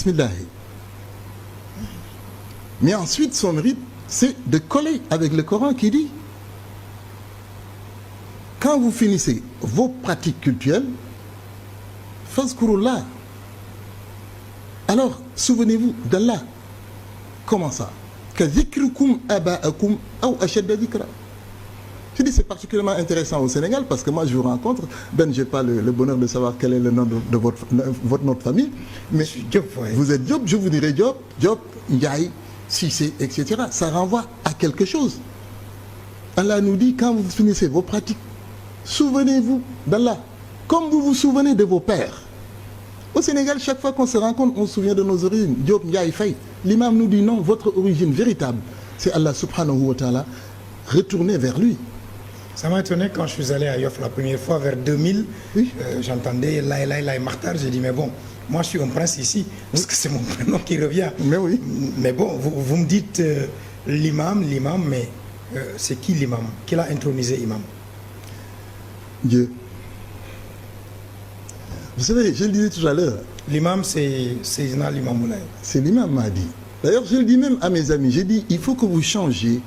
Bismillah. Mais ensuite, son mérite, c'est de coller avec le Coran qui dit, quand vous finissez vos pratiques cultuelles, fazkurullah. Alors, souvenez-vous d'Allah. Comment ça? Que zikrukum aba'akum ou ashadda zikra. Je dis c'est particulièrement intéressant au Sénégal parce que moi je vous rencontre, je n'ai pas le bonheur de savoir quel est le nom de votre nom de famille, mais Diop, ouais. Vous êtes Diop, je vous dirai Diop, Ndiaye, Cissé, etc. Ça renvoie à quelque chose. Allah nous dit, quand vous finissez vos pratiques, souvenez-vous d'Allah, comme vous vous souvenez de vos pères. Au Sénégal, chaque fois qu'on se rencontre, on se souvient de nos origines. Diop, Ndiaye, Faye. L'imam nous dit non, votre origine véritable, c'est Allah subhanahu wa ta'ala. Retournez vers lui. Ça m'a étonné quand je suis allé à Yoff la première fois, vers 2000, oui. J'entendais Laï Makhtar, j'ai dit mais bon, moi je suis un prince ici, parce que c'est mon prénom qui revient. Mais oui. Mais bon, vous me dites l'imam, mais c'est qui l'imam? Qui l'a intronisé imam? Dieu. Vous savez, je le disais tout à l'heure. L'imam, c'est l'imam Moulay. C'est l'imam Mahdi. D'ailleurs, je le dis même à mes amis, j'ai dit, il faut que vous changiez,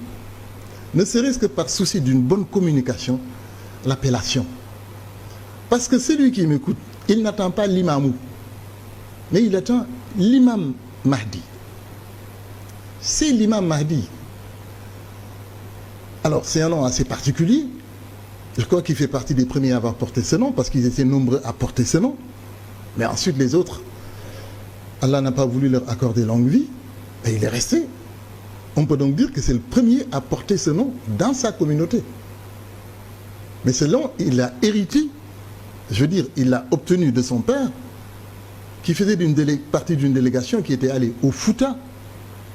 ne serait-ce que par souci d'une bonne communication, l'appellation. Parce que celui qui m'écoute, il n'attend pas l'imamou, mais il attend l'imam Mahdi. C'est l'imam Mahdi. Alors, c'est un nom assez particulier. Je crois qu'il fait partie des premiers à avoir porté ce nom, parce qu'ils étaient nombreux à porter ce nom. Mais ensuite, les autres, Allah n'a pas voulu leur accorder longue vie, et il est resté. On peut donc dire que c'est le premier à porter ce nom dans sa communauté. Mais ce nom, il l'a hérité, je veux dire, il l'a obtenu de son père, qui faisait partie d'une délégation qui était allée au Fouta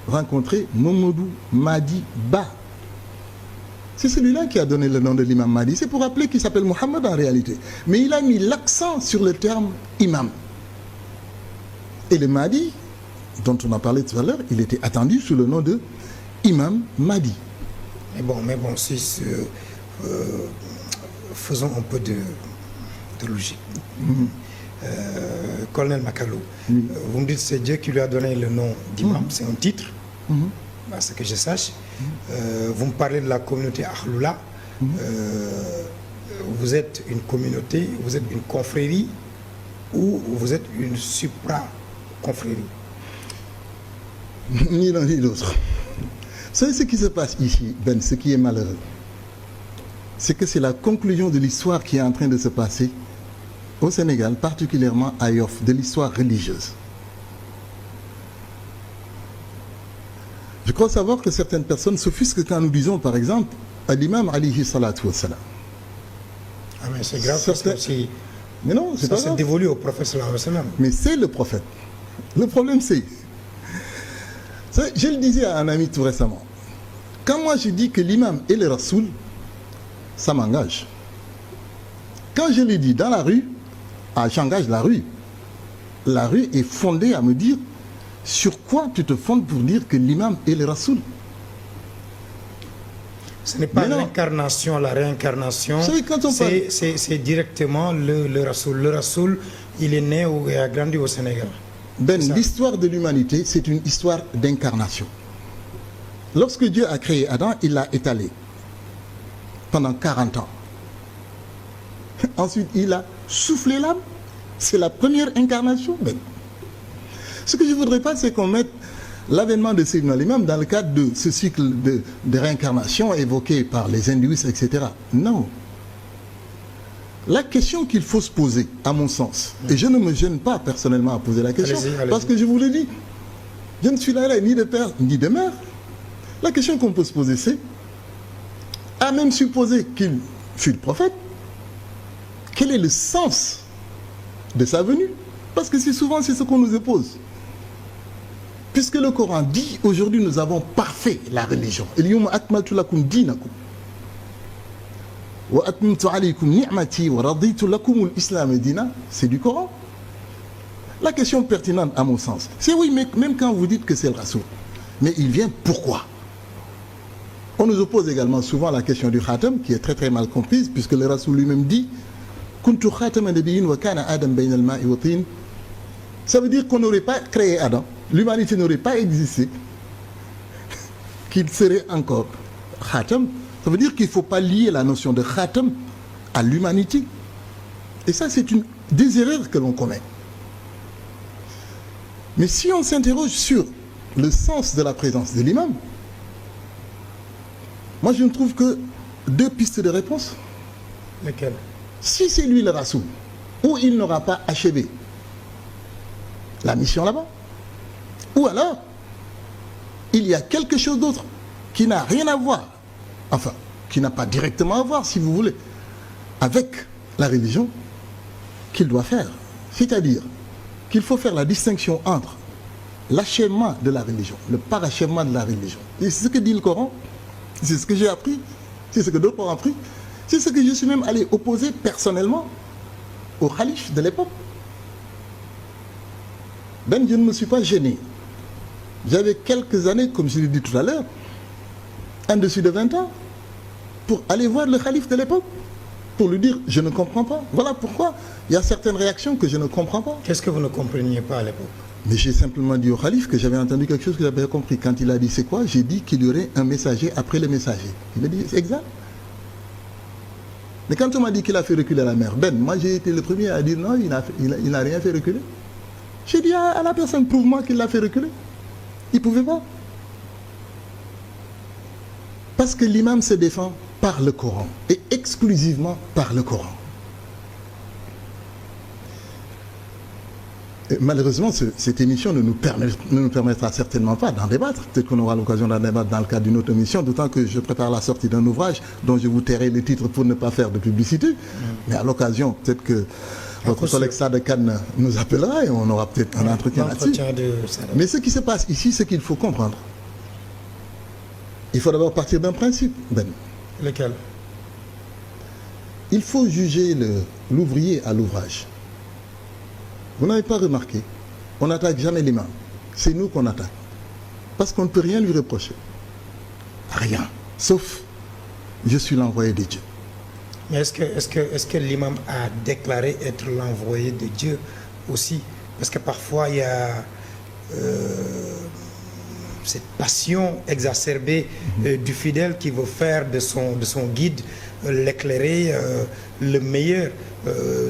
rencontrer Mamadou Mahdi Ba. C'est celui-là qui a donné le nom de l'imam Mahdi. C'est pour rappeler qu'il s'appelle Mohammed en réalité. Mais il a mis l'accent sur le terme imam. Et le Mahdi, dont on a parlé tout à l'heure, il était attendu sous le nom de Imam Mahdi. Mais bon, faisons un peu de logique. Colonel Makalou, vous me dites que c'est Dieu qui lui a donné le nom d'imam, c'est un titre, à ce que je sache. Vous me parlez de la communauté Akhloula. Vous êtes une communauté, vous êtes une confrérie ou vous êtes une supra-confrérie? Ni l'un ni l'autre. Vous savez ce qui se passe ici, Ben, ce qui est malheureux, c'est que c'est la conclusion de l'histoire qui est en train de se passer au Sénégal, particulièrement à Yoff, de l'histoire religieuse. Je crois savoir que certaines personnes s'offusquent quand nous disons, par exemple, à l'imam alayhi salatu wa salam. Ah mais c'est grave, parce que si... Mais non, c'est pas grave. Ça s'est dévolu au prophète sallallahu alayhi wa sallam. Mais c'est le prophète. Le problème c'est... Je le disais à un ami tout récemment. Quand moi je dis que l'imam est le Rasoul, ça m'engage. Quand je le dis dans la rue, j'engage la rue. La rue est fondée à me dire sur quoi tu te fondes pour dire que l'imam est le Rasoul. Ce n'est pas l'incarnation, la réincarnation. C'est directement le Rasoul. Le Rasoul, il est né et a grandi au Sénégal. L'histoire de l'humanité, c'est une histoire d'incarnation. Lorsque Dieu a créé Adam, il l'a étalé pendant 40 ans. Ensuite, il a soufflé l'âme. C'est la première incarnation. Ce que je ne voudrais pas, c'est qu'on mette l'avènement de Sayyidina l'imam dans le cadre de ce cycle de réincarnation évoqué par les hindouistes, etc. Non. La question qu'il faut se poser, à mon sens, et je ne me gêne pas personnellement à poser la question, parce que je vous l'ai dit, je ne suis là ni de père ni de mère. La question qu'on peut se poser, c'est, à même supposer qu'il fut le prophète, quel est le sens de sa venue? Parce que c'est souvent c'est ce qu'on nous oppose. Puisque le Coran dit, aujourd'hui nous avons parfait la religion. C'est du Coran. La question pertinente à mon sens, c'est oui, mais même quand vous dites que c'est le Rasoul, mais il vient pourquoi? On nous oppose également souvent la question du Khatam, qui est très très mal comprise, puisque le Rasoul lui-même dit Kuntu Khatama nabiyyin wa kana Adam bayna al-ma'i wa tin Ça veut dire qu'on n'aurait pas créé Adam, l'humanité n'aurait pas existé, qu'il serait encore Khatam. Ça veut dire qu'il ne faut pas lier la notion de Khatam à l'humanité. Et ça, c'est une des erreurs que l'on commet. Mais si on s'interroge sur le sens de la présence de l'imam, moi je ne trouve que deux pistes de réponse. Lesquelles? Si c'est lui le Rassoul, ou il n'aura pas achevé la mission là-bas, ou alors il y a quelque chose d'autre qui n'a rien à voir, enfin, qui n'a pas directement à voir, si vous voulez, avec la religion qu'il doit faire. C'est-à-dire qu'il faut faire la distinction entre l'achèvement de la religion, le parachèvement de la religion. Et c'est ce que dit le Coran, c'est ce que j'ai appris, c'est ce que d'autres ont appris, c'est ce que je suis même allé opposer personnellement au calife de l'époque. Je ne me suis pas gêné. J'avais quelques années, comme je l'ai dit tout à l'heure, un dessus de 20 ans, pour aller voir le calife de l'époque, pour lui dire, je ne comprends pas. Voilà pourquoi il y a certaines réactions que je ne comprends pas. Qu'est-ce que vous ne compreniez pas à l'époque? Mais j'ai simplement dit au calife que j'avais entendu quelque chose que j'avais compris. Quand il a dit c'est quoi, j'ai dit qu'il y aurait un messager après le messager. Il m'a dit c'est exact. Mais quand on m'a dit qu'il a fait reculer la mer, moi j'ai été le premier à dire non, il n'a rien fait reculer. J'ai dit à la personne, prouve-moi qu'il l'a fait reculer. Il ne pouvait pas. Parce que l'imam se défend par le Coran, et exclusivement par le Coran. Et malheureusement, cette émission ne nous permettra certainement pas d'en débattre. Peut-être qu'on aura l'occasion d'en débattre dans le cadre d'une autre émission, d'autant que je prépare la sortie d'un ouvrage dont je vous tairai le titre pour ne pas faire de publicité. Mais à l'occasion, peut-être que votre collègue Sada Khan nous appellera et on aura peut-être un entretien là-dessus. Mais ce qui se passe ici, c'est qu'il faut comprendre. Il faut d'abord partir d'un principe, Ben. Lequel? Il faut juger l'ouvrier à l'ouvrage. Vous n'avez pas remarqué, on n'attaque jamais l'imam. C'est nous qu'on attaque. Parce qu'on ne peut rien lui reprocher. Rien. Sauf, je suis l'envoyé de Dieu. Mais est-ce que l'imam a déclaré être l'envoyé de Dieu aussi? Parce que parfois il y a cette passion exacerbée du fidèle qui veut faire de son guide l'éclairé, le meilleur.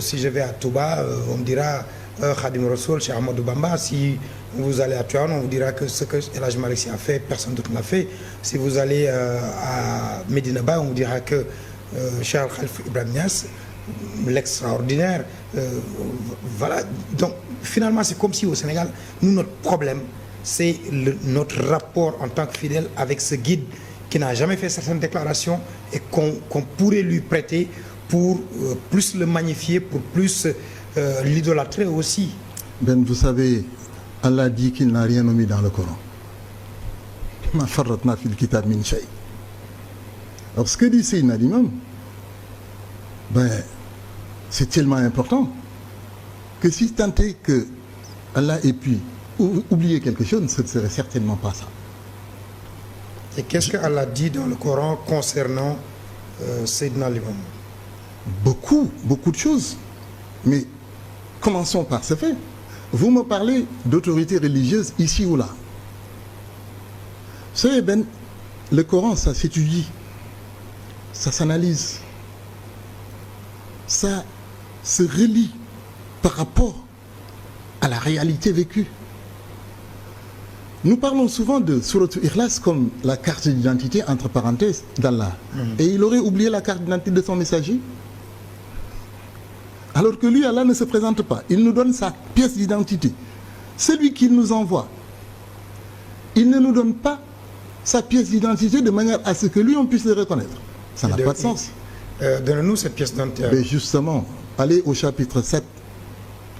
Si je vais à Touba, on me dira Khadim Rassoul chez Ahmadou Bamba. Si vous allez à Tuan, on vous dira que ce que El Hadj Malick Sy a fait, personne d'autre n'a fait. Si vous allez à Medina Baye, on vous dira que Cheikh Khalifa Ibrahim Niass, l'extraordinaire. Voilà. Donc finalement, c'est comme si au Sénégal, nous, notre problème, c'est notre rapport en tant que fidèle avec ce guide qui n'a jamais fait certaines déclarations et qu'on pourrait lui prêter pour plus le magnifier, pour plus l'idolâtrer aussi. Ben, vous savez, Allah dit qu'il n'a rien omis dans le Coran. Alors ce que dit Sayyidina l'imam, ben, c'est tellement important que si tant est que Allah ait pu oublier quelque chose, ce ne serait certainement pas ça. Et qu'est-ce qu'Allah dit dans le Coran concernant Sayyidina l'imam? Beaucoup de choses. Mais commençons par ce fait. Vous me parlez d'autorité religieuse ici ou là. Vous savez, Ben, le Coran, ça s'étudie, ça s'analyse, ça se relie par rapport à la réalité vécue. Nous parlons souvent de Surat Ikhlas comme la carte d'identité entre parenthèses d'Allah. Et il aurait oublié la carte d'identité de son messager. Alors que lui, Allah ne se présente pas. Il nous donne sa pièce d'identité. Celui qui nous envoie, il ne nous donne pas sa pièce d'identité de manière à ce que lui, on puisse le reconnaître. Ça n'a pas de sens. Donne-nous cette pièce d'identité. Mais justement, allez au chapitre 7.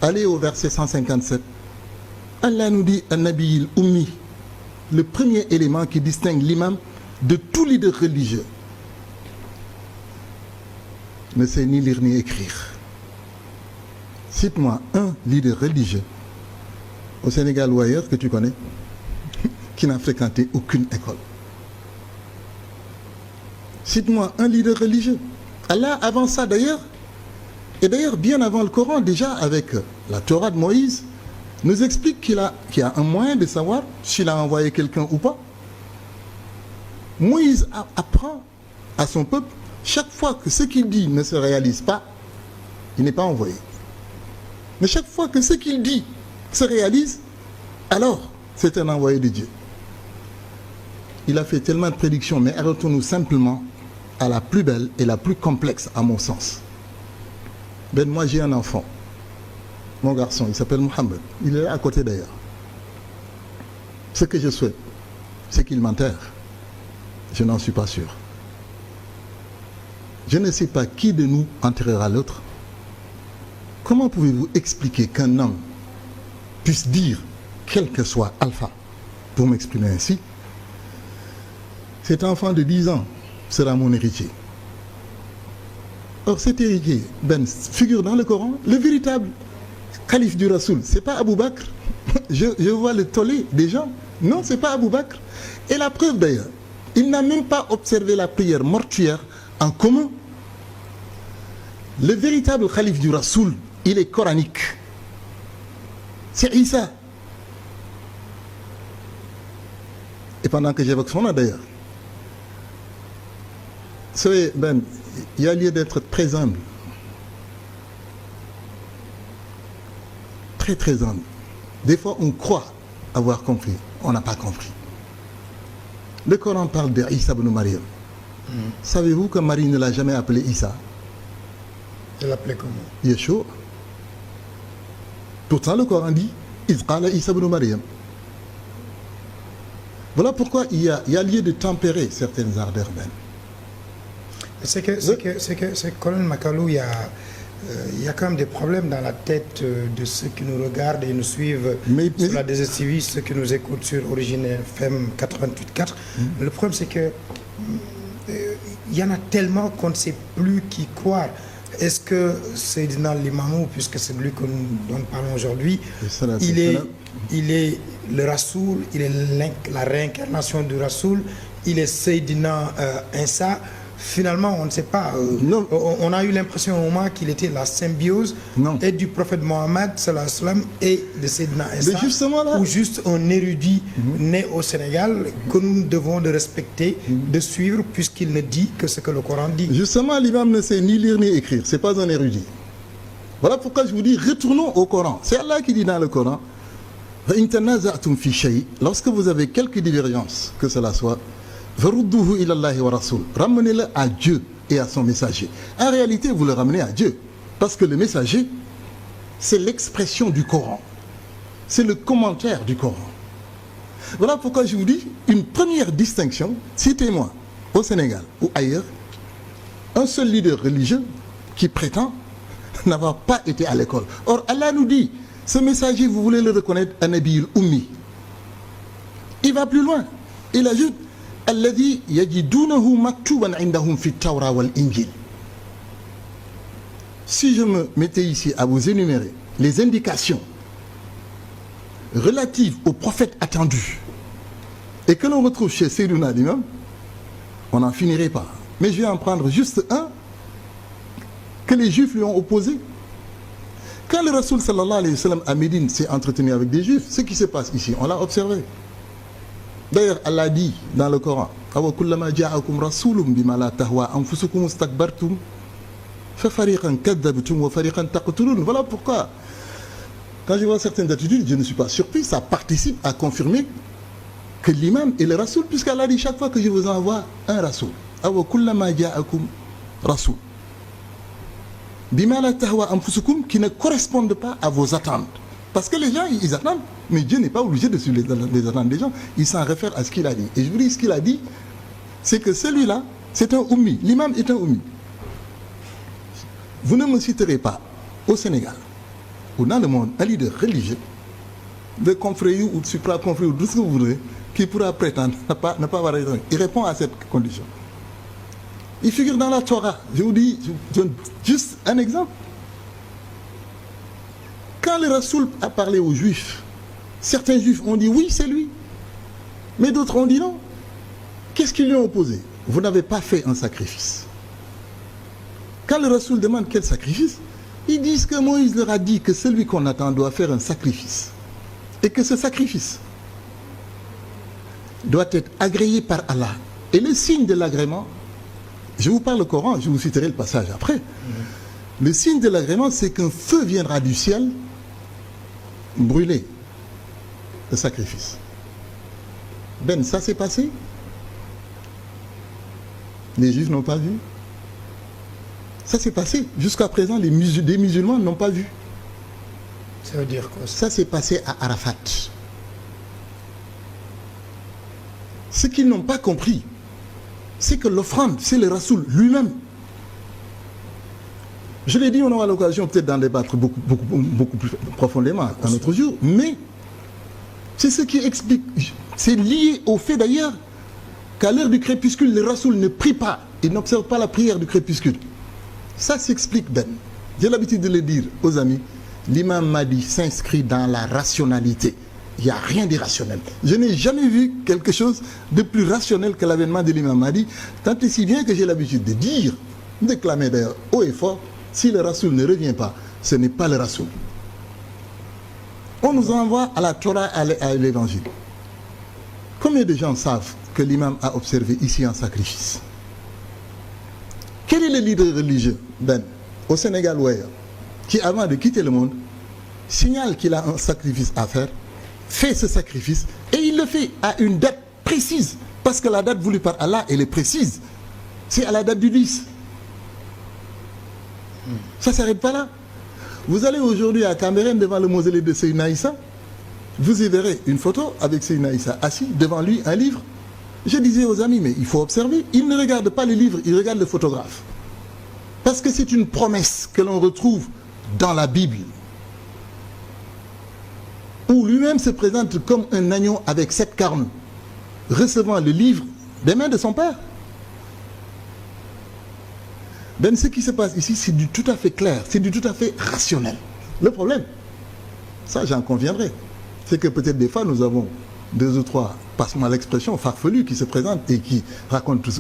Allez au verset 157. Allah nous dit, An-Nabi al-Ummi, le premier élément qui distingue l'imam de tout leader religieux. Ne sait ni lire ni écrire. Cite-moi un leader religieux au Sénégal ou ailleurs que tu connais qui n'a fréquenté aucune école. Cite-moi un leader religieux. Allah, avant ça d'ailleurs, et d'ailleurs bien avant le Coran, déjà avec la Torah de Moïse, nous explique qu'il y a un moyen de savoir s'il a envoyé quelqu'un ou pas. Moïse apprend à son peuple, chaque fois que ce qu'il dit ne se réalise pas, il n'est pas envoyé. Mais chaque fois que ce qu'il dit se réalise, alors c'est un envoyé de Dieu. Il a fait tellement de prédictions, mais arrêtons-nous simplement à la plus belle et la plus complexe à mon sens. Ben, moi j'ai un enfant, mon garçon, il s'appelle Mohamed, il est là à côté d'ailleurs. Ce que je souhaite, c'est qu'il m'enterre. Je n'en suis pas sûr. Je ne sais pas qui de nous enterrera l'autre. Comment pouvez-vous expliquer qu'un homme puisse dire, quel que soit Alpha, pour m'exprimer ainsi, cet enfant de 10 ans sera mon héritier. Or cet héritier, Ben, figure dans le Coran, le véritable calife du Rasoul, c'est pas Abou Bakr. Je vois le tollé des gens. Non, c'est pas Abou Bakr. Et la preuve d'ailleurs, il n'a même pas observé la prière mortuaire en commun. Le véritable calife du Rasoul, il est coranique. C'est Issa. Et pendant que j'évoque son nom d'ailleurs, savez, Ben, il y a lieu d'être très humble. Très très humble. Des fois, on croit avoir compris. On n'a pas compris. Le Coran parle de Issa ibn Maryam. Savez-vous que Marie ne l'a jamais appelé Issa? Elle l'appelait comment? Yeshua. Pourtant, le Coran dit Izqala Issa ibn Maryam. Voilà pourquoi il y a lieu de tempérer certaines ardeurs, Ben. C'est que Colonel Makalou, il y a quand même des problèmes dans la tête de ceux qui nous regardent et nous suivent sur la DSTV, ceux qui nous écoutent sur Origine FM 88.4. Le problème, c'est que il y en a tellement qu'on ne sait plus qui croire. Est-ce que Seydina Limamou, puisque c'est lui dont nous parlons aujourd'hui, il est le Rasoul, il est la réincarnation du Rasoul, il est Seydina Insa. Finalement, on ne sait pas. On a eu l'impression au moment qu'il était la symbiose et du prophète Mohammed et de Seydina Insa, ou juste un érudit né au Sénégal que nous devons de respecter, de suivre, puisqu'il ne dit que ce que le Coran dit. Justement, l'imam ne sait ni lire ni écrire. Ce n'est pas un érudit. Voilà pourquoi je vous dis, retournons au Coran. C'est Allah qui dit dans le Coran, lorsque vous avez quelques divergences, que cela soit, ramenez-le à Dieu et à son messager. En réalité, vous le ramenez à Dieu. Parce que le messager, c'est l'expression du Coran. C'est le commentaire du Coran. Voilà pourquoi je vous dis, une première distinction, citez-moi, au Sénégal ou ailleurs, un seul leader religieux qui prétend n'avoir pas été à l'école. Or, Allah nous dit, ce messager, vous voulez le reconnaître, un Nabi Ummi. Il va plus loin. Il ajoute, الذي يجدونه مكتوبا عندهم في التوراة والإنجيل. Si je me mettais ici à vous énumérer les indications relatives au prophète attendu et que l'on retrouve chez Seydina l'imam, on n'en finirait pas. Mais je vais en prendre juste un que les Juifs lui ont opposé. Quand le Rasoul sallallahu alayhi wa sallam à Médine s'est entretenu avec des Juifs, ce qui se passe ici, on l'a observé. D'ailleurs, Allah dit dans le Coran, voilà pourquoi, quand je vois certaines attitudes, je ne suis pas surpris, ça participe à confirmer que l'imam est le Rasoul, puisqu'Allah dit chaque fois que je vous envoie un Rasoul, qui ne correspondent pas à vos attentes. Parce que les gens, ils attendent, mais Dieu n'est pas obligé de suivre les attentes des gens. Il s'en réfère à ce qu'il a dit. Et je vous dis, ce qu'il a dit, c'est que celui-là, c'est un Oummi. L'imam est un Oummi. Vous ne me citerez pas au Sénégal ou dans le monde un leader religieux, de confrérie ou de supra-confrérie ou tout ce que vous voudrez, qui pourra prétendre ne pas avoir raison. Il répond à cette condition. Il figure dans la Torah. Je vous dis, je donne juste un exemple. Quand le Rasoul a parlé aux Juifs, certains Juifs ont dit oui, c'est lui. Mais d'autres ont dit non. Qu'est-ce qu'ils lui ont opposé? Vous n'avez pas fait un sacrifice. Quand le Rasoul demande quel sacrifice, ils disent que Moïse leur a dit que celui qu'on attend doit faire un sacrifice. et que ce sacrifice doit être agréé par Allah. Et le signe de l'agrément, je vous parle le Coran, je vous citerai le passage après. Le signe de l'agrément, c'est qu'un feu viendra du ciel brûler le sacrifice. Ben, ça s'est passé. Les Juifs n'ont pas vu. Ça s'est passé. Jusqu'à présent, des musulmans n'ont pas vu. Ça veut dire quoi ça? Ça s'est passé à Arafat. Ce qu'ils n'ont pas compris, c'est que l'offrande, c'est le Rasoul lui-même. Je l'ai dit, on aura l'occasion peut-être d'en débattre beaucoup plus profondément un autre jour, mais c'est ce qui explique, c'est lié au fait d'ailleurs qu'à l'heure du crépuscule, le Rasoul ne prie pas, il n'observe pas la prière du crépuscule. Ça s'explique, Ben. J'ai l'habitude de le dire aux amis, l'imam Mahdi s'inscrit dans la rationalité. Il n'y a rien d'irrationnel. Je n'ai jamais vu quelque chose de plus rationnel que l'avènement de l'imam Mahdi, tant et si bien que j'ai l'habitude de dire, déclamer d'ailleurs haut et fort, si le Rasoul ne revient pas, ce n'est pas le Rasoul. On nous envoie à la Torah, à l'évangile. Combien de gens savent que l'imam a observé ici un sacrifice? Quel est le leader religieux, Ben, au Sénégal ou ailleurs, qui avant de quitter le monde, signale qu'il a un sacrifice à faire, fait ce sacrifice, et il le fait à une date précise, parce que la date voulue par Allah, elle est précise. C'est à la date du 10. Ça ne s'arrête pas là. Vous allez aujourd'hui à Cameroun devant le mausolée de Seydina Issa, vous y verrez une photo avec Seydina Issa assis, devant lui un livre. Je disais aux amis, mais il faut observer, il ne regarde pas le livre, il regarde le photographe. Parce que c'est une promesse que l'on retrouve dans la Bible, où lui-même se présente comme un agneau avec 7 cornes, recevant le livre des mains de son père. Ben, ce qui se passe ici, c'est du tout à fait clair, c'est du tout à fait rationnel. Le problème, ça j'en conviendrai, c'est que peut-être des fois nous avons 2 ou 3, passe-moi l'expression, farfelus qui se présentent et qui racontent tout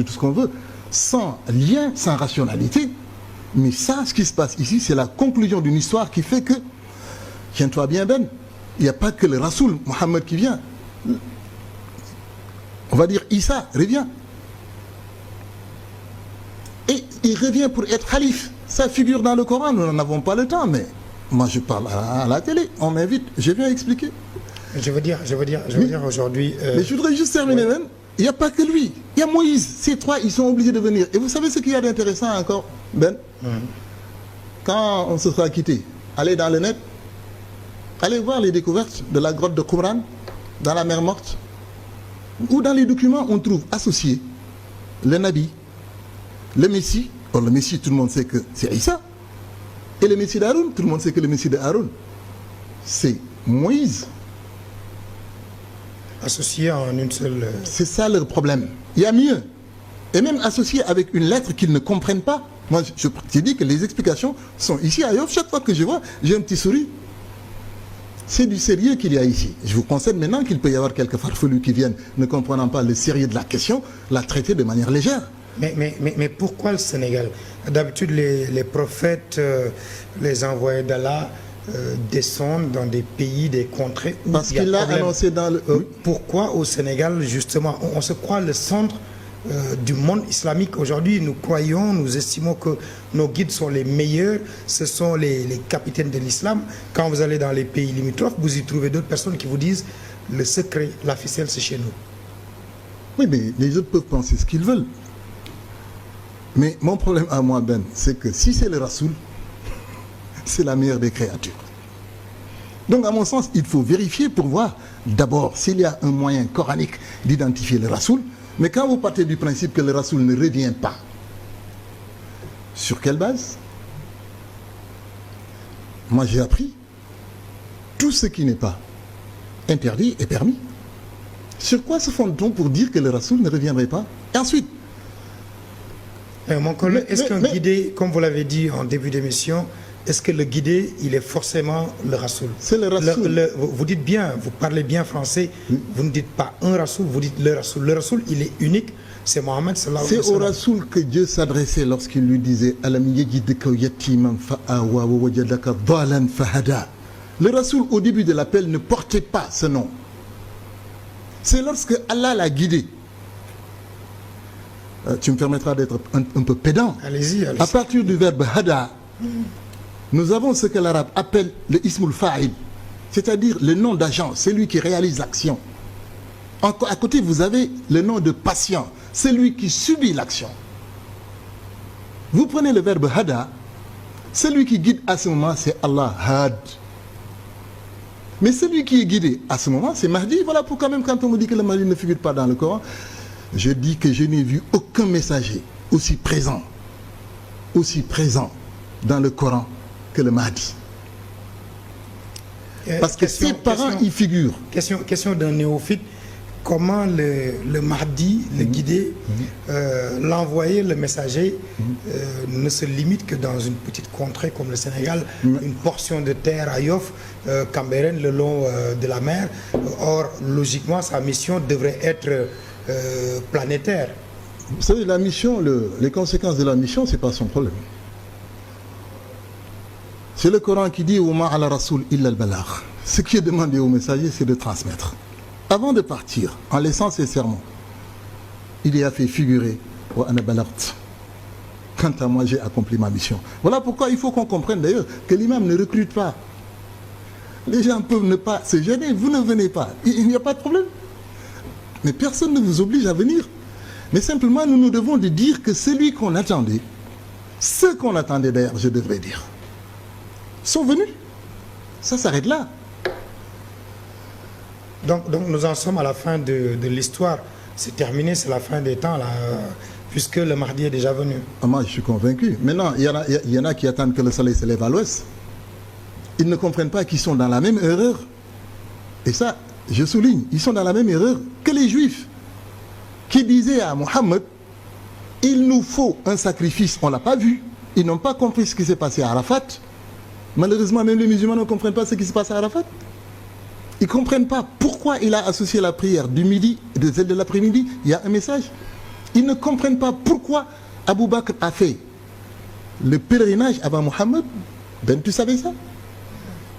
ce qu'on veut, sans lien, sans rationalité. Mais ça, ce qui se passe ici, c'est la conclusion d'une histoire qui fait que, tiens-toi bien Ben, il n'y a pas que le Rasoul, Mohammed qui vient. On va dire Issa revient. Et il revient pour être calife. Ça figure dans le Coran, nous n'en avons pas le temps, mais moi je parle à la télé, on m'invite, je viens expliquer. Je veux dire aujourd'hui... Mais je voudrais juste terminer même, il n'y a pas que lui, il y a Moïse, ces 3, ils sont obligés de venir. Et vous savez ce qu'il y a d'intéressant encore, Ben? Quand on se sera quitté, allez dans le net, allez voir les découvertes de la grotte de Qumran, dans la mer Morte, où dans les documents on trouve associé le Nabi, le Messie. Or le Messie, tout le monde sait que c'est Issa. Et le Messie d'Aaron, tout le monde sait que le Messie d'Aaron, c'est Moïse. Associé en une seule... C'est ça leur problème. Il y a mieux. Et même associé avec une lettre qu'ils ne comprennent pas. Moi, je dis que les explications sont ici à Yoff. Chaque fois que je vois, j'ai un petit sourire. C'est du sérieux qu'il y a ici. Je vous concède maintenant qu'il peut y avoir quelques farfelus qui viennent, ne comprenant pas le sérieux de la question, la traiter de manière légère. Mais pourquoi le Sénégal? D'habitude, les prophètes, les envoyés d'Allah descendent dans des pays, des contrées où parce il y a qu'il l'a problème. annoncé dans le... Pourquoi au Sénégal, justement, on se croit le centre du monde islamique? Aujourd'hui, nous croyons, nous estimons que nos guides sont les meilleurs, ce sont les capitaines de l'islam. Quand vous allez dans les pays limitrophes, vous y trouvez d'autres personnes qui vous disent le secret, la ficelle, c'est chez nous. Oui, mais les autres peuvent penser ce qu'ils veulent. Mais mon problème à moi, Ben, c'est que si c'est le Rasoul, c'est la meilleure des créatures. Donc, à mon sens, il faut vérifier pour voir d'abord s'il y a un moyen coranique d'identifier le Rasoul. Mais quand vous partez du principe que le Rasoul ne revient pas, sur quelle base? Moi, j'ai appris tout ce qui n'est pas interdit est permis. Sur quoi se fonde-t-on pour dire que le Rasoul ne reviendrait pas? Et ensuite, mon collègue, est-ce qu'un guidé, comme vous l'avez dit en début d'émission, est-ce que le guidé, il est forcément le Rasoul? C'est le Rasoul. Vous dites bien, vous parlez bien français, vous ne dites pas un Rasoul, vous dites le Rasoul. Le Rasoul, il est unique, c'est Mohammed sallallahu alayhi wa sallam. C'est au Rasoul que Dieu s'adressait lorsqu'il lui disait Alam yajidka yatiman fa'awa wa wajadaka dhalan fahada. Le Rasoul, au début de l'appel, ne portait pas ce nom. C'est lorsque Allah l'a guidé. Tu me permettras d'être un peu pédant. Allez-y. À partir du verbe hada, nous avons ce que l'arabe appelle le ismul fa'il, c'est-à-dire le nom d'agent, c'est lui qui réalise l'action. À côté, vous avez le nom de patient, c'est lui qui subit l'action. Vous prenez le verbe hada, celui qui guide à ce moment, c'est Allah, had. Mais celui qui est guidé à ce moment, c'est Mahdi. Voilà pourquoi même quand on me dit que le Mahdi ne figure pas dans le Coran, je dis que je n'ai vu aucun messager aussi présent dans le Coran que le Mahdi. Parce que ses parents y figurent. Question d'un néophyte. Comment le Mahdi, le guidé, l'envoyé, le messager, ne se limite que dans une petite contrée comme le Sénégal, une portion de terre à Yoff, Cambérène, le long de la mer. Or, logiquement, sa mission devrait être planétaire. Vous savez, la mission, les conséquences de la mission, ce n'est pas son problème. C'est le Coran qui dit « Wa ma ala rasoul illa al-balagh ». Ce qui est demandé au messager, c'est de transmettre. Avant de partir, en laissant ses sermons, il y a fait figurer « Wa ana balaght ». Quant à moi, j'ai accompli ma mission. Voilà pourquoi il faut qu'on comprenne d'ailleurs que l'imam ne recrute pas. Les gens peuvent ne pas se gêner, vous ne venez pas, il n'y a pas de problème. Mais personne ne vous oblige à venir. Mais simplement, nous devons de dire que celui qu'on attendait, ceux qu'on attendait d'ailleurs, je devrais dire, sont venus. Ça s'arrête là. Donc nous en sommes à la fin de l'histoire. C'est terminé, c'est la fin des temps, là, puisque le Mahdi est déjà venu. Moi, je suis convaincu. Maintenant, il y en a qui attendent que le soleil se lève à l'ouest. Ils ne comprennent pas qu'ils sont dans la même erreur. Et ça, je souligne, ils sont dans la même erreur que les Juifs, qui disaient à Mohammed, il nous faut un sacrifice. On ne l'a pas vu. Ils n'ont pas compris ce qui s'est passé à Arafat. Malheureusement, même les musulmans ne comprennent pas ce qui se passe à Arafat. Ils ne comprennent pas pourquoi il a associé la prière du midi et de celle de l'après-midi. Il y a un message. Ils ne comprennent pas pourquoi Abu Bakr a fait le pèlerinage avant Mohammed. Ben, tu savais ça?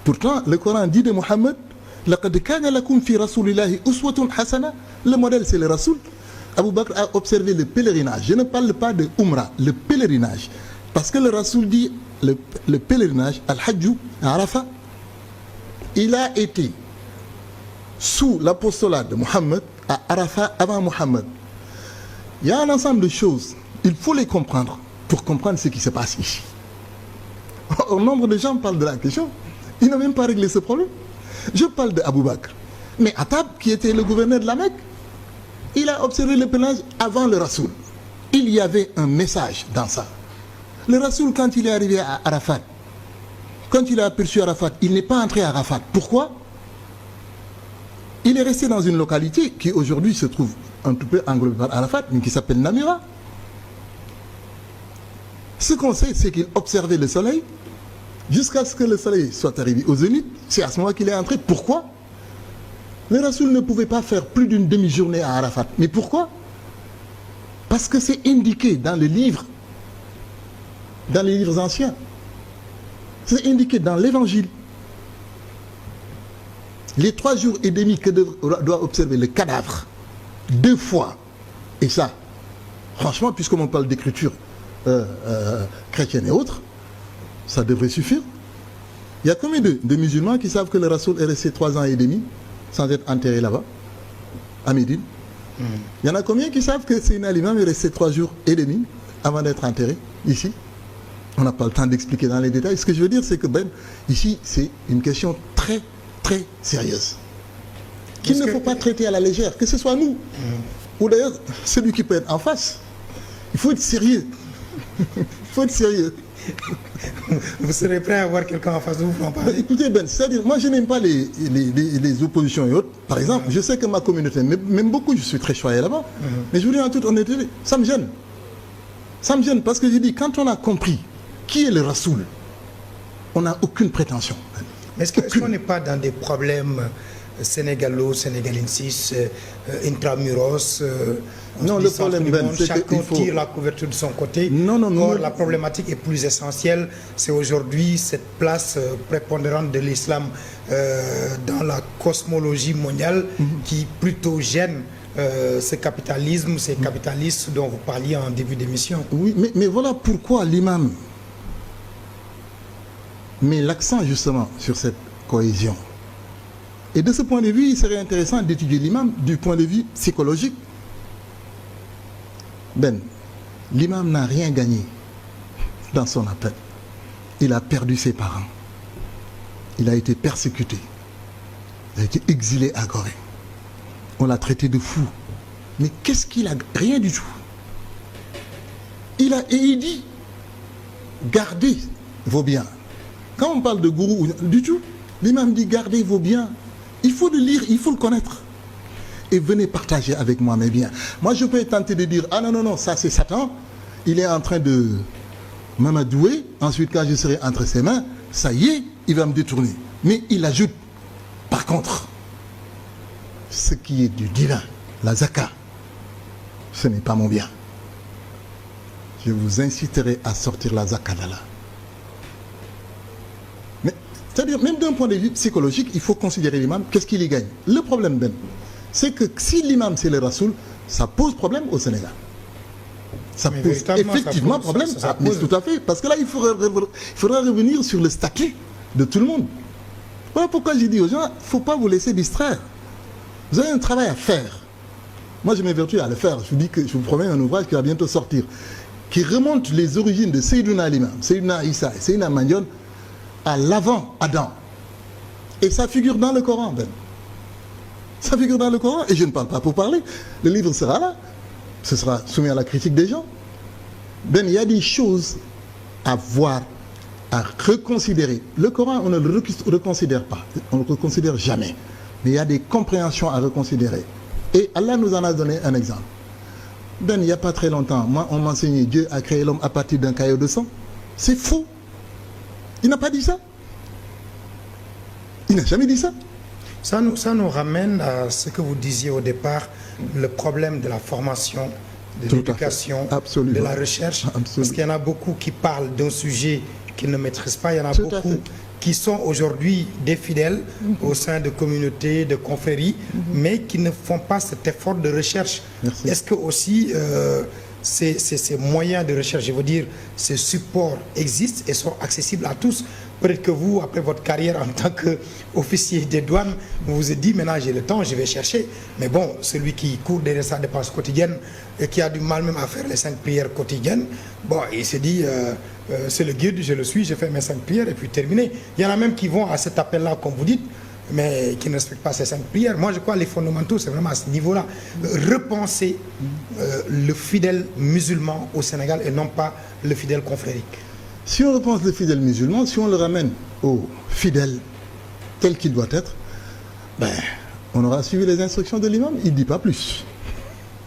Pourtant, le Coran dit de Mohammed, لَقَدْ كَانَ لَكُمْ فِي رَسُولِ اللَّهِ أُسْوَةٌ حَسَنَةٌ. Le modèle, c'est le Rasoul. Abu Bakr a observé le pèlerinage. Je ne parle pas de Umrah, le pèlerinage. Parce que le Rasoul dit le pèlerinage, Al-Hajju, à Arafat, il a été sous l'apostolat de Mohammed à Arafat avant Mohammed. Il y a un ensemble de choses, il faut les comprendre pour comprendre ce qui se passe ici. Au nombre de gens parlent de la question, ils n'ont même pas réglé ce problème. Je parle de Abu Bakr. Mais Attab, qui était le gouverneur de la Mecque, il a observé le pèlerinage avant le Rasoul. Il y avait un message dans ça. Le Rasoul, quand il est arrivé à Arafat, quand il a aperçu Arafat, il n'est pas entré à Arafat. Pourquoi? Il est resté dans une localité qui aujourd'hui se trouve un tout peu englobée par Arafat, mais qui s'appelle Namira. Ce qu'on sait, c'est qu'il observait le soleil jusqu'à ce que le soleil soit arrivé au zénith. C'est à ce moment qu'il est entré. Pourquoi? Le Rasoul ne pouvait pas faire plus d'une demi-journée à Arafat. Mais pourquoi? Parce que c'est indiqué dans les livres anciens. C'est indiqué dans l'évangile. Les 3 jours et demi que doit observer le cadavre 2 fois. Et ça, franchement, puisqu'on parle d'écriture chrétienne et autres, ça devrait suffire. Il y a combien de musulmans qui savent que le Rasoul est resté 3 ans et demi sans être enterré là-bas, à Médine? Il y en a combien qui savent que Seydina l'imam est resté 3 jours et demi avant d'être enterré ici? On n'a pas le temps d'expliquer dans les détails. Ce que je veux dire, c'est que ici, c'est une question très, très sérieuse qu'il ne faut pas traiter à la légère, que ce soit nous, ou d'ailleurs celui qui peut être en face. Il faut être sérieux. Il faut être sérieux. Vous serez prêt à voir quelqu'un en face de vous pour en parler? Écoutez, c'est-à-dire, moi je n'aime pas les oppositions et autres. Par exemple, je sais que ma communauté, même beaucoup, je suis très choyé là-bas, mais je vous dis en toute honnêteté, ça me gêne. Ça me gêne parce que je dis, quand on a compris qui est le Rasoul, on n'a aucune prétention. Mais est-ce qu'on n'est pas dans des problèmes sénégalo-sénégalensis, intramuros. Non, le problème, Ben, c'est chacun qu'il faut... tire la couverture de son côté. Non, non, Or, non. la problématique est plus essentielle. C'est aujourd'hui cette place prépondérante de l'islam dans la cosmologie mondiale qui plutôt gêne ce capitalisme, ces capitalistes dont vous parliez en début d'émission. Oui, mais voilà pourquoi l'imam met l'accent justement sur cette cohésion. Et de ce point de vue, il serait intéressant d'étudier l'imam du point de vue psychologique. Ben, l'imam n'a rien gagné dans son appel. Il a perdu ses parents. Il a été persécuté. Il a été exilé à Gorée. On l'a traité de fou. Mais qu'est-ce qu'il a? Rien du tout. Et il dit, gardez vos biens. Quand on parle de gourou, du tout, l'imam dit, gardez vos biens. Il faut le lire, il faut le connaître. Et venez partager avec moi mes biens. Moi, je peux tenter de dire, ah non, non, non, ça c'est Satan. Il est en train de m'amadouer. Ensuite, quand je serai entre ses mains, ça y est, il va me détourner. Mais il ajoute, par contre, ce qui est du divin, la zakat, ce n'est pas mon bien. Je vous inciterai à sortir la zakat d'Allah. Mais, c'est-à-dire, même d'un point de vue psychologique, il faut considérer l'imam, qu'est-ce qu'il y gagne? Le problème, Ben, c'est que si l'imam c'est le Rasoul, ça pose problème au Sénégal. Ça Mais pose véritablement, effectivement ça pose- problème. ça Ah, mais pose- tout à fait. Parce que là, il faudra revenir sur le statut de tout le monde. Voilà pourquoi j'ai dit aux gens, il ne faut pas vous laisser distraire. Vous avez un travail à faire. Moi, je m'évertue à le faire. Je vous dis que je vous promets un ouvrage qui va bientôt sortir, qui remonte les origines de Seydina l'imam, Seydina Issa et Seydina Mandione à l'avant Adam. Et ça figure dans le Coran, Ben. Ça figure dans le Coran. Et je ne parle pas pour parler. Le livre sera là. Ce sera soumis à la critique des gens. Ben, il y a des choses à voir, à reconsidérer. Le Coran, on ne le reconsidère pas. On ne le reconsidère jamais. Mais il y a des compréhensions à reconsidérer. Et Allah nous en a donné un exemple. Ben, il n'y a pas très longtemps, moi, on m'enseignait Dieu a créé l'homme à partir d'un caillot de sang. C'est faux. Il n'a pas dit ça. Il n'a jamais dit ça. Ça nous ramène à ce que vous disiez au départ, le problème de la formation, de Tout à l'éducation, fait. Absolument. de la recherche. Absolument. Parce qu'il y en a beaucoup qui parlent d'un sujet qu'ils ne maîtrisent pas. Il y en a Tout à beaucoup fait. qui sont aujourd'hui des fidèles au sein de communautés, de confréries, mais qui ne font pas cet effort de recherche. Merci. Est-ce que aussi ces moyens de recherche, je veux dire, ces supports existent et sont accessibles à tous? Peut-être que vous, après votre carrière en tant qu'officier des douanes, vous vous êtes dit, maintenant j'ai le temps, je vais chercher. Mais bon, celui qui court derrière sa dépense quotidienne et qui a du mal même à faire les 5 prières quotidiennes, bon, il se dit, c'est le guide, je le suis, je fais mes 5 prières et puis terminé. Il y en a même qui vont à cet appel-là, comme vous dites, mais qui ne respectent pas ces 5 prières. Moi, je crois que les fondamentaux, c'est vraiment à ce niveau-là. Repenser le fidèle musulman au Sénégal et non pas le fidèle confrérique. Si on repense le fidèle musulman, si on le ramène au fidèle tel qu'il doit être, ben, on aura suivi les instructions de l'imam, il ne dit pas plus.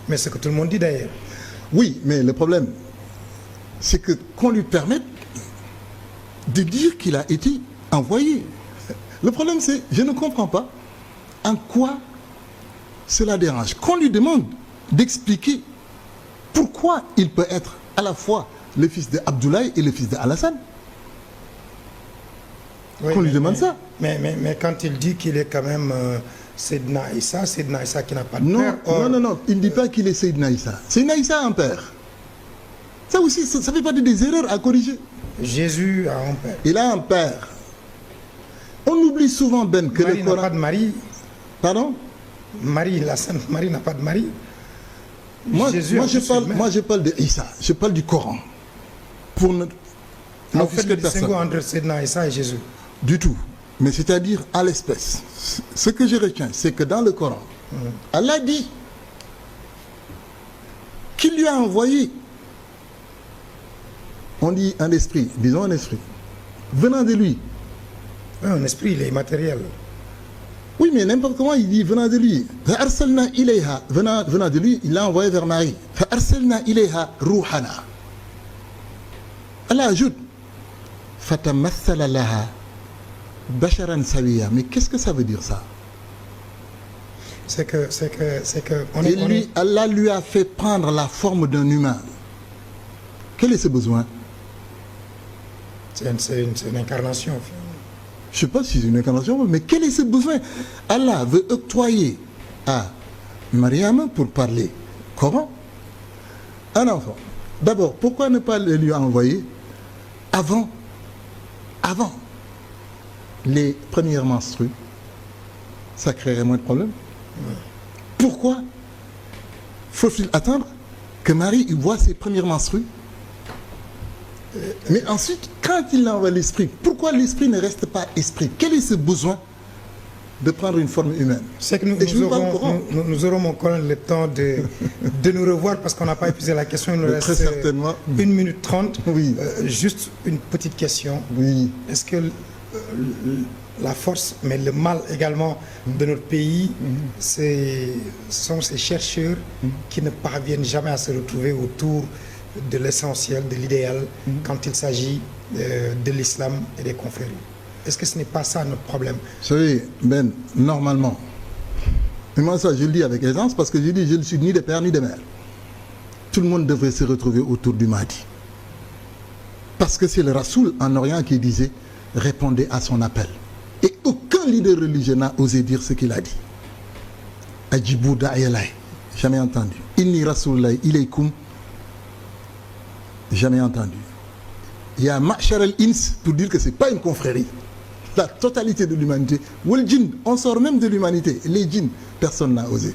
Mais ce que tout le monde dit d'ailleurs. Oui, mais le problème, c'est que qu'on lui permette de dire qu'il a été envoyé. Le problème, c'est, je ne comprends pas en quoi cela dérange. Qu'on lui demande d'expliquer pourquoi il peut être à la fois le fils de Abdoulaye et le fils de Alassane. Oui, Qu'on lui demande ça. Mais quand il dit qu'il est quand même Seydina Issa qui n'a pas de Non, père. Or, non, il ne dit pas qu'il est Seydina Issa. Seydina Issa a un père. Ça aussi, ça fait partie des erreurs à corriger. Jésus a un père. Il a un père. On oublie souvent, Ben, que Marie le n'a Coran... pas de mari. Pardon? Marie, la Sainte Marie n'a pas de mari. Moi, Jésus a juste une mère. je parle de Issa, je parle du Coran. Pour ne Vous faites le n'offusquer distinguo personne. entre Seydina Issa et Jésus. Du tout. Mais c'est-à-dire à l'espèce. Ce que je retiens, c'est que dans le Coran, Allah dit qu'il lui a envoyé, on dit un esprit, disons un esprit, venant de lui. Oui, un esprit, il est immatériel. Oui, mais n'importe comment il dit venant de lui. فَأَرْسَلْنَا إِلَيْهَا venant de lui, il l'a envoyé vers Marie. فَأَرْسَلْنَا إِلَيْهَا رُوحَنَا. Allah ajoute فَتَمَثَّلَ لَهَا بَشَرًا سَوِيًّا. Mais qu'est-ce que ça veut dire ça? C'est que Et lui, Allah lui a fait prendre la forme d'un humain. Quel est ce besoin? C'est une incarnation. Je ne sais pas si c'est une incarnation, mais quel est ce besoin? Allah veut octroyer à Mariam pour parler. Comment? Un enfant. D'abord, pourquoi ne pas le lui envoyer avant les premières menstrues? Ça créerait moins de problèmes. Pourquoi faut-il attendre que Marie voit ses premières menstrues? Mais ensuite, quand il envoie l'esprit, pourquoi l'esprit ne reste pas esprit? Quel est ce besoin de prendre une forme humaine? C'est que nous aurons encore le temps de nous revoir parce qu'on n'a pas épuisé la question. Il nous reste très certainement. 1 minute 30. Oui. Juste une petite question. Oui. Est-ce que la force, mais le mal également de notre pays, ce sont ces chercheurs qui ne parviennent jamais à se retrouver autour de l'essentiel, de l'idéal, quand il s'agit de l'islam et des confréries? Est-ce que ce n'est pas ça notre problème? Vous savez, Ben, normalement, et moi ça je le dis avec aisance parce que je dis je ne suis ni de père ni de mère. Tout le monde devrait se retrouver autour du Mahdi. Parce que c'est le Rasoul en Orient qui disait répondez à son appel. Et aucun leader religieux n'a osé dire ce qu'il a dit. Ajibou da'yalai, jamais entendu. Inni Rasoulullah ilaykum, jamais entendu. Il y a Ma'shar al-Ins pour dire que ce n'est pas une confrérie. La totalité de l'humanité. Ou le djinn, on sort même de l'humanité. Les djinns, personne n'a osé.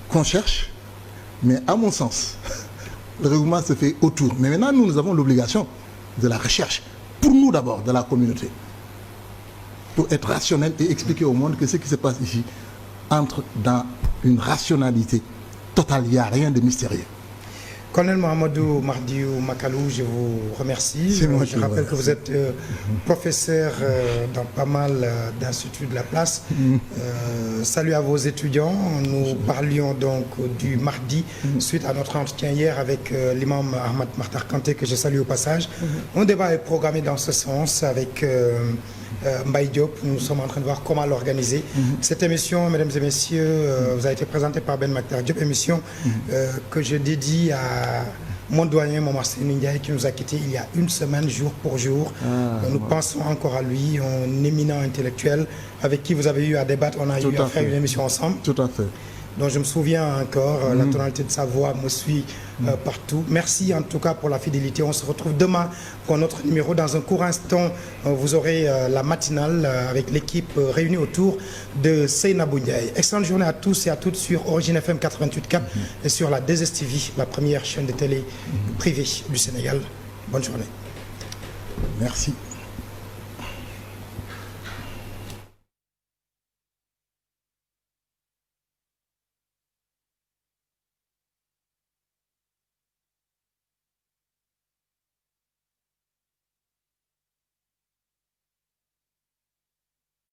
Qu'on cherche, mais à mon sens, le regroupement se fait autour. Mais maintenant, nous avons l'obligation de la recherche. Pour nous d'abord, de la communauté. Pour être rationnel et expliquer au monde que ce qui se passe ici entre dans une rationalité totale. Il n'y a rien de mystérieux. Colonel Mohamedou Mardiou Makalou, je vous remercie. Je rappelle que vous êtes professeur dans pas mal d'instituts de la place. Salut à vos étudiants. Nous parlions donc du mardi suite à notre entretien hier avec l'imam Ahmad Makhtar Kanté que je salue au passage. Un débat est programmé dans ce sens avec Mbaye Diop. Nous sommes en train de voir comment l'organiser. Cette émission, mesdames et messieurs, vous a été présentée par Ben Makhtar Diop, émission que je dédie à mon doyen Momar Ndiaye qui nous a quittés il y a une semaine, jour pour jour. Nous pensons encore à lui, un éminent intellectuel avec qui vous avez eu à débattre. On a eu à faire une émission ensemble. Tout à fait. Donc je me souviens encore, la tonalité de sa voix me suit partout. Merci en tout cas pour la fidélité. On se retrouve demain pour notre numéro. Dans un court instant, vous aurez la matinale avec l'équipe réunie autour de Seynabou Ndiaye. Excellente journée à tous et à toutes sur Origine FM 88.4 et sur la 2STV, la première chaîne de télé privée du Sénégal. Bonne journée. Merci.